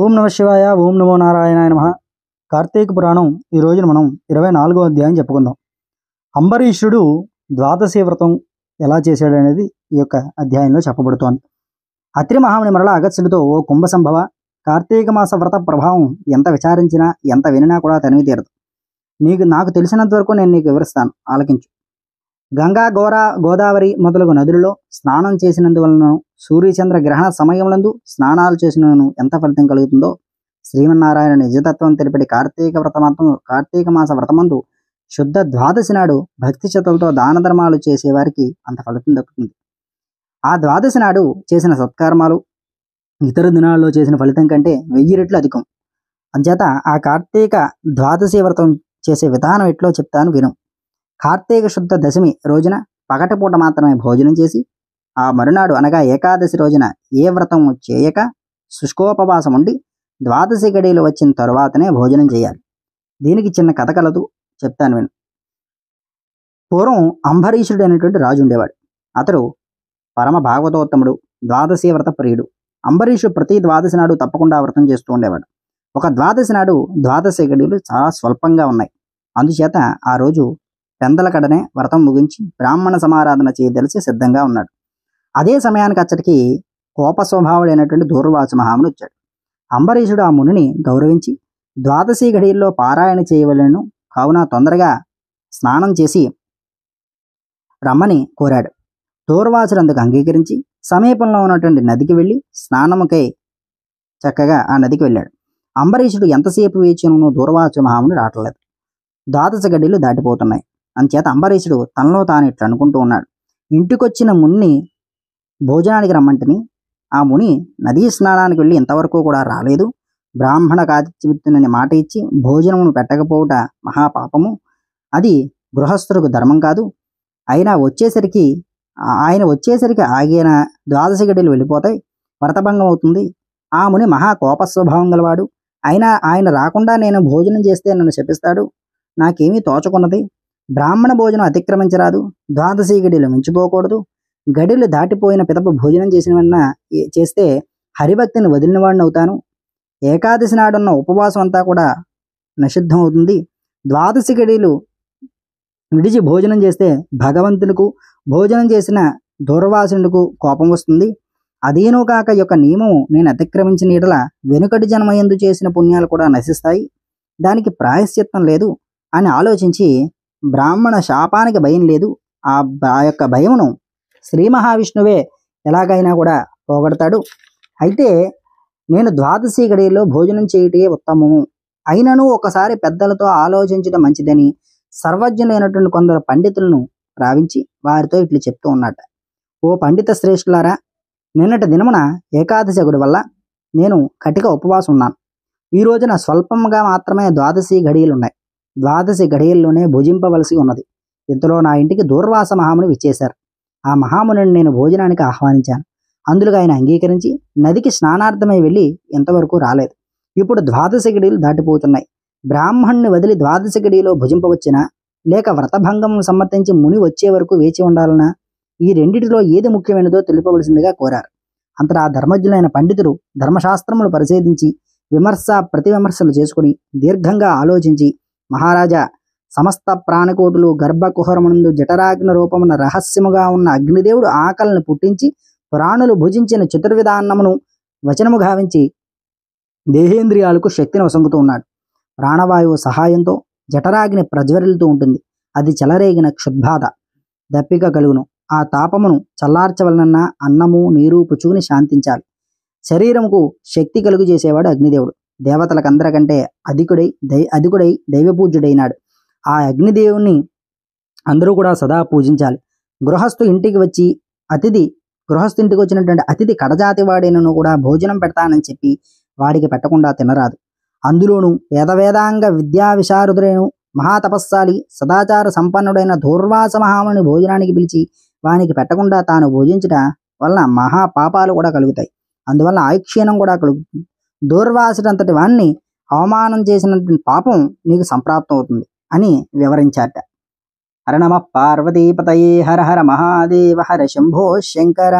ఓం నమ శివాయ. ఓం నమో నారాయణాయ నమః. కార్తీక పురాణం ఈ రోజున మనం 24వ అధ్యాయం చెప్పుకుందాం. అంబరీషుడు ద్వాదశి వ్రతం ఎలా చేశాడనేది ఈ యొక్క అధ్యాయంలో చెప్పబడుతోంది. అత్రి మహాముని మరల అగత్యుడితో, ఓ కుంభ సంభవ, కార్తీక మాస వ్రత ప్రభావం ఎంత విచారించినా ఎంత వినినా కూడా తనివి తీరదు. నాకు తెలిసినంత వరకు నేను నీకు వివరిస్తాను, ఆలకించు. గంగా, గోదావరి మొదలగు నదులలో స్నానం చేసినందువలన సూర్యచంద్ర గ్రహణ సమయములందు స్నానాలు చేసినను ఎంత ఫలితం కలుగుతుందో, శ్రీమన్నారాయణ నిజతత్వం తెలిపటి కార్తీక మాస వ్రతమందు శుద్ధ ద్వాదశి నాడు భక్తి శ్రద్ధలతో దాన ధర్మాలు చేసేవారికి అంత ఫలితం దక్కుతుంది. ఆ ద్వాదశి నాడు చేసిన సత్కర్మాలు ఇతర దినాల్లో చేసిన ఫలితం కంటే 1000 రెట్లు అధికం. అంచేత ఆ కార్తీక ద్వాదశి వ్రతం చేసే విధానం ఎట్లో చెప్తాను విను. కార్తీక శుద్ధ దశమి రోజున పగటిపూట మాత్రమే భోజనం చేసి, ఆ మరునాడు అనగా ఏకాదశి రోజున ఏ వ్రతం చేయక శుష్కోపవాసం ఉండి ద్వాదశి గడియలు వచ్చిన తరువాతనే భోజనం చేయాలి. దీనికి చిన్న కథ కలదు, చెప్తాను విను. పూర్వం అంబరీషుడు అనేటువంటి రాజు ఉండేవాడు. అతడు పరమ భాగవతోత్తముడు, ద్వాదశి వ్రత ప్రియుడు. అంబరీషుడు ప్రతి ద్వాదశి నాడు తప్పకుండా వ్రతం చేస్తూ ఉండేవాడు. ఒక ద్వాదశి నాడు ద్వాదశి గడియలు చాలా స్వల్పంగా ఉన్నాయి. అందుచేత ఆ రోజు పెందల కడనే వ్రతం ముగించి బ్రాహ్మణ సమారాధన చేయదలిచి సిద్ధంగా ఉన్నాడు. అదే సమయానికి అచ్చటికి కోప స్వభావుడైనటువంటి దూర్వాస మహాముని వచ్చాడు. అంబరీషుడు ఆ మునిని గౌరవించి ద్వాదశి గడియల్లో పారాయణ చేయవలెను, కావున తొందరగా స్నానం చేసి రమ్మని కోరాడు. దూర్వాసుడు అందుకు అంగీకరించి సమీపంలో ఉన్నటువంటి నదికి వెళ్ళి స్నానముకై చక్కగా ఆ నదికి వెళ్ళాడు. అంబరీషుడు ఎంతసేపు వేచినను దూర్వాస మహాముని రావట్లేదు. ద్వాదశ గడియలు దాటిపోతున్నాయి. అంచేత అంబరీషుడు తనలో తాను ఇట్లా అనుకుంటూ ఉన్నాడు. ఇంటికొచ్చిన ముని భోజనానికి రమ్మంటిని, ఆ ముని నదీ స్నానానికి వెళ్ళి ఇంతవరకు కూడా రాలేదు. బ్రాహ్మణ కాతిత్యని మాట ఇచ్చి భోజనమును పెట్టకపోవట మహాపాపము. అది గృహస్థులకు ధర్మం కాదు. ఆయన వచ్చేసరికి ఆగిన ద్వాదశి గడియలు వెళ్ళిపోతాయి, వ్రతభంగం అవుతుంది. ఆ ముని మహా కోప స్వభావం గలవాడు. అయినా ఆయన రాకుండా నేను భోజనం చేస్తే నన్ను శపిస్తాడు. నాకేమీ తోచకున్నది. బ్రాహ్మణ భోజనం అతిక్రమించరాదు, ద్వాదశి గడియలు మించిపోకూడదు. గడియలు దాటిపోయిన పిదప భోజనం చేస్తే హరిభక్తిని వదిలిన వాడిని అవుతాను. ఏకాదశి నాడున్న ఉపవాసం అంతా కూడా నిషిద్ధం అవుతుంది. ద్వాదశి గడియలు విడిచి భోజనం చేస్తే భగవంతునికి, భోజనం చేసిన దూర్వాసునికి కోపం వస్తుంది. అదేనూ కాక యొక్క నియమము నేను అతిక్రమించిన ఎడల వెనుకటి జన్మయందు చేసిన పుణ్యాలు కూడా నశిస్తాయి. దానికి ప్రాయశ్చిత్తం లేదు అని ఆలోచించి బ్రాహ్మణ శాపానికి భయం లేదు. ఆ యొక్క భయమును శ్రీ మహావిష్ణువే ఎలాగైనా కూడా పోగొడతాడు. అయితే నేను ద్వాదశి గడియల్లో భోజనం చేయుటే ఉత్తమము. అయినను ఒకసారి పెద్దలతో ఆలోచించడం మంచిదని సర్వజ్ఞులైనటువంటి కొందరు పండితులను రావించి వారితో ఇట్లు చెప్తూ ఉన్నట్ట. ఓ పండిత శ్రేష్ఠులారా, నిన్నటి దినమున ఏకాదశి వల్ల నేను కటిక ఉపవాసం ఉన్నాను. ఈ రోజున స్వల్పంగా మాత్రమే ద్వాదశి గడియలు ఉన్నాయి. ద్వాదశి గడియల్లోనే భుజింపవలసి ఉన్నది. ఇంతలో నా ఇంటికి దూర్వాస మహాముని విచ్చేశారు. ఆ మహాముని నేను భోజనానికి ఆహ్వానించాను. అందులో ఆయన అంగీకరించి నదికి స్నానార్థమై వెళ్ళి ఇంతవరకు రాలేదు. ఇప్పుడు ద్వాదశి గడియలు దాటిపోతున్నాయి. బ్రాహ్మణ్ణి వదిలి ద్వాదశి గడియలో భుజింపవచ్చినా లేక వ్రతభంగం సమ్మతించి ముని వచ్చే వరకు వేచి ఉండాలన్నా, ఈ రెండిటిలో ఏది ముఖ్యమైనదో తెలుపవలసిందిగా కోరారు. అంతటా ఆ ధర్మజ్ఞులైన పండితుడు ధర్మశాస్త్రములు పరిశీలించి విమర్శ ప్రతివిమర్శలు చేసుకుని దీర్ఘంగా ఆలోచించి, మహారాజా, సమస్త ప్రాణకోటులు గర్భకుహరమునందు జఠరాగ్ని రూపమున రహస్యముగా ఉన్న అగ్నిదేవుడు ఆకలిని పుట్టించి పురాణులు భుజించిన చతుర్విధాన్నమును వచనము గావించి దేహేంద్రియాలకు శక్తిని వసంగుతూ ఉన్నాడు. ప్రాణవాయువు సహాయంతో జఠరాగ్ని ప్రజ్వరిల్లుతూ ఉంటుంది. అది చెలరేగిన క్షుద్బాధ దప్పిక కలుగును. ఆ తాపమును చల్లార్చవలనన్నా అన్నము నీరు పుచ్చుకుని శాంతించాలి. శరీరముకు శక్తి కలుగు చేసేవాడు అగ్నిదేవుడు. దేవతలకందరికంటే అధికుడై దైవపూజ్యుడైనాడు. ఆ అగ్నిదేవుని అందరూ కూడా సదా పూజించాలి. గృహస్థు ఇంటికి వచ్చినటువంటి అతిథి కడజాతి వాడైనను కూడా భోజనం పెడతానని చెప్పి వాడికి పెట్టకుండా తినరాదు. అందులోనూ వేదాంగ విద్యా విశారదుడైన మహాతపస్సాలి సదాచార సంపన్నుడైన దూర్వాస మహాముని భోజనానికి పిలిచి వానికి పెట్టకుండా తాను భోజించుట వలన మహాపాపాలు కూడా కలుగుతాయి. అందువల్ల ఆయుక్షీణం కూడా కలుగుతుంది. దూర్వాసుడంతటి వాణ్ణి అవమానం చేసినటువంటి పాపం నీకు సంప్రాప్తం అవుతుంది అని వివరించాట. హర నమః పార్వతీపతయే హర హర మహాదేవ హర శంభో శంకర.